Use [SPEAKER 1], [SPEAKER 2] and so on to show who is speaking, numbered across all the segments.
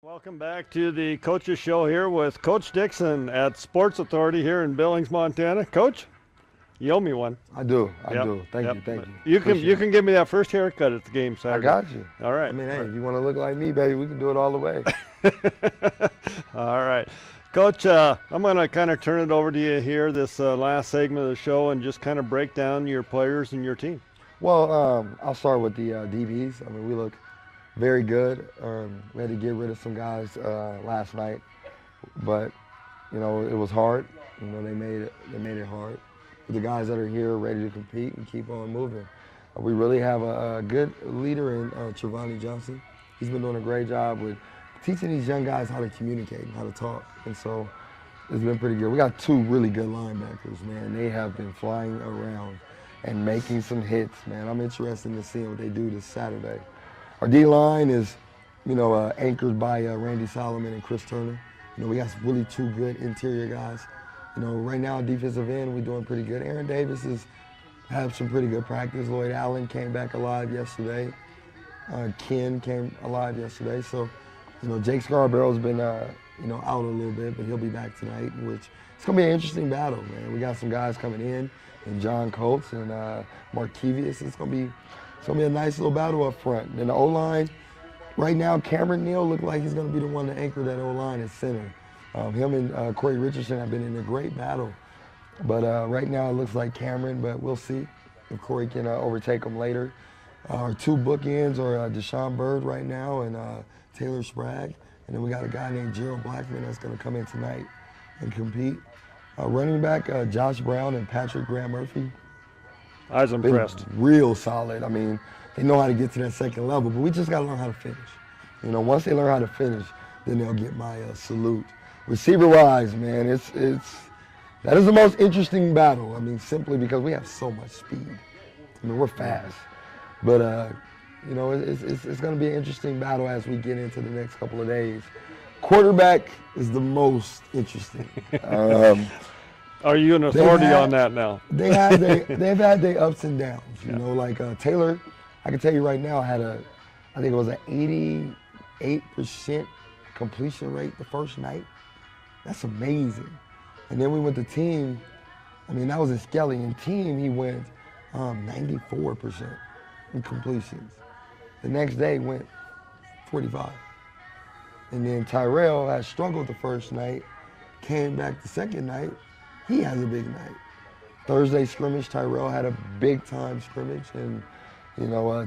[SPEAKER 1] Welcome back to the Coaches Show here with Coach Dixon at Sports Authority here in Billings, Montana. Coach, you owe me one.
[SPEAKER 2] I do.
[SPEAKER 1] Yep.
[SPEAKER 2] Thank
[SPEAKER 1] Yep.
[SPEAKER 2] you. Thank you.
[SPEAKER 1] You can give me that first haircut at the game Saturday.
[SPEAKER 2] I got you.
[SPEAKER 1] All right.
[SPEAKER 2] I mean, hey, if you want to look like me, baby, we can do it all the way.
[SPEAKER 1] All right. Coach, I'm going to kind of turn it over to you here, this last segment of the show, and just kind of break down your players and your team.
[SPEAKER 2] Well, I'll start with the DBs. I mean, we look very good. We had to get rid of some guys last night, but you know it was hard. You know they made it hard. The guys that are here ready to compete and keep on moving. We really have a good leader in Trevani Johnson. He's been doing a great job with teaching these young guys how to communicate and how to talk, and so it's been pretty good. We got two really good linebackers, man. They have been flying around and making some hits, man. I'm interested in seeing what they do this Saturday. Our D-line is, anchored by Randy Solomon and Chris Turner. We got really two good interior guys. Right now, defensive end, we're doing pretty good. Aaron Davis has had some pretty good practice. Lloyd Allen came back alive yesterday. Ken came alive yesterday. So, Jake Scarborough's been, out a little bit, but he'll be back tonight, which it's going to be an interesting battle, man. We got some guys coming in, and John Coates and Markevius. It's going to be a nice little battle up front. And the O-line, right now, Cameron Neal looked like he's going to be the one to anchor that O-line at center. Him and Corey Richardson have been in a great battle. But right now it looks like Cameron, but we'll see if Corey can overtake him later. Our two bookends are Deshaun Bird right now and Taylor Sprague. And then we got a guy named Gerald Blackman that's going to come in tonight and compete. Running back, Josh Brown and Patrick Graham Murphy.
[SPEAKER 1] I was impressed.
[SPEAKER 2] Real solid. I mean, they know how to get to that second level, but we just got to learn how to finish. Once they learn how to finish, then they'll get my salute. Receiver-wise, man, that is the most interesting battle. I mean, simply because we have so much speed. I mean, we're fast. But, it's going to be an interesting battle as we get into the next couple of days. Quarterback is the most interesting.
[SPEAKER 1] Are you an authority on that now?
[SPEAKER 2] They've had their ups and downs. Like Taylor, I can tell you right now, I think it was an 88% completion rate the first night. That's amazing. And then we went to team. I mean, that was a Skelly. In team, he went 94% in completions. The next day went 45. And then Tyrell had struggled the first night, came back the second night. He has a big night. Thursday scrimmage, Tyrell had a big time scrimmage, and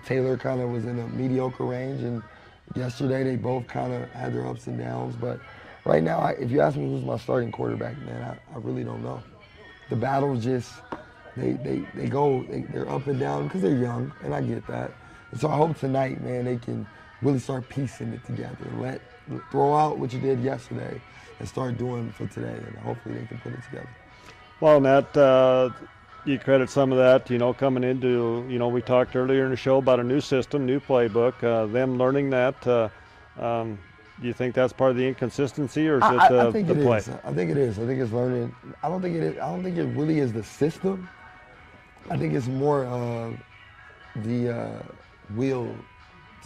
[SPEAKER 2] Taylor kind of was in a mediocre range. And yesterday they both kind of had their ups and downs. But right now, if you ask me who's my starting quarterback, man, I really don't know. The battles just they're up and down because they're young, and I get that. And so I hope tonight, man, they can really start piecing it together and throw out what you did yesterday and start doing for today, and hopefully they can put it together.
[SPEAKER 1] Well, Nat, you credit some of that, coming into, we talked earlier in the show about a new system, new playbook, them learning that. Do you think that's part of the inconsistency, or is it the play?
[SPEAKER 2] I think it is. I think it's learning. I don't think it really is the system. I think it's more the will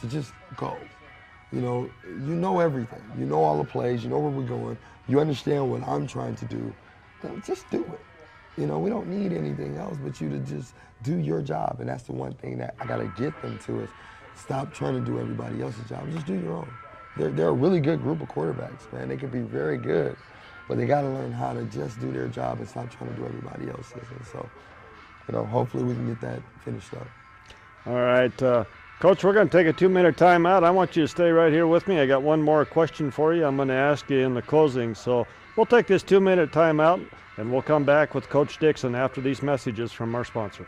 [SPEAKER 2] to just go. You know everything. You know all the plays. You know where we're going. You understand what I'm trying to do. Just do it. We don't need anything else but you to just do your job. And that's the one thing that I got to get them to is stop trying to do everybody else's job. Just do your own. They're a really good group of quarterbacks, man. They can be very good, but they got to learn how to just do their job and stop trying to do everybody else's. And so, hopefully we can get that finished up.
[SPEAKER 1] All right. Coach, we're going to take a 2-minute timeout. I want you to stay right here with me. I got one more question for you I'm going to ask you in the closing. So we'll take this 2-minute timeout, and we'll come back with Coach Dixon after these messages from our sponsor.